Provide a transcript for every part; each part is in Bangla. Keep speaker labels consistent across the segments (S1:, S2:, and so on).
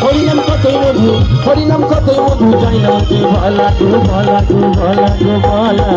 S1: হরিনাম কতই মধু, হরিনাম কতই মধু, যাই না যে ভালা গো ভালা গো ভালা গো ভালা।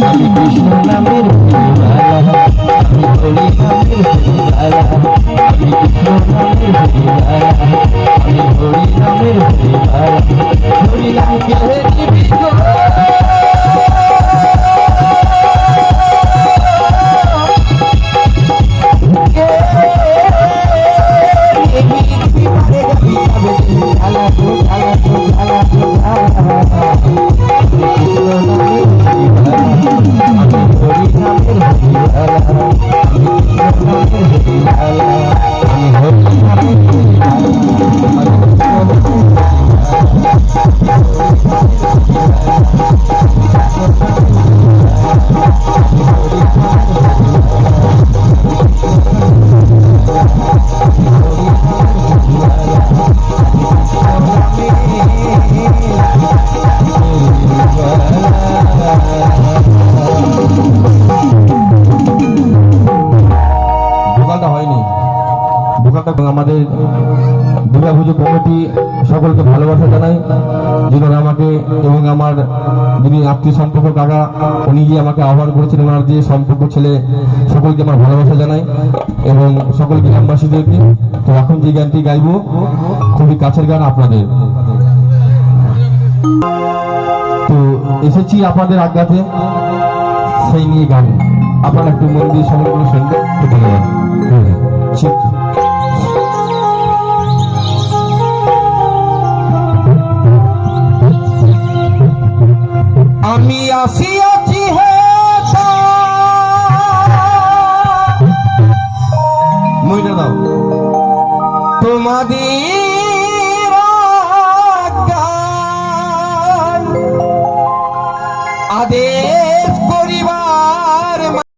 S1: আমি কৃষ্ণ নামের আমাদের দুর্গাপুজো কমিটি সকলকে ভালোবাসা জানাই, যিনি আমাকে এবং আমার যিনি আত্মীয় সম্পর্ক কাকা উনি গিয়ে আমাকে আহ্বান করেছেন, ওনার যে সম্পর্ক ছেলে সকলকে আমার ভালোবাসা জানাই এবং সকল গ্রামবাসীদেরকে। তো এখন যে গানটি গাইব খুবই কাছের গান আপনাদের, তো এসেছি আপনাদের আজ্ঞাতে সেই নিয়ে গান আপনারা একটু মন দিয়ে সময় করে শুনবেন, খুব ধন্যবাদ। আমি আসিয়াছি হে মইনা দাও তোমাদের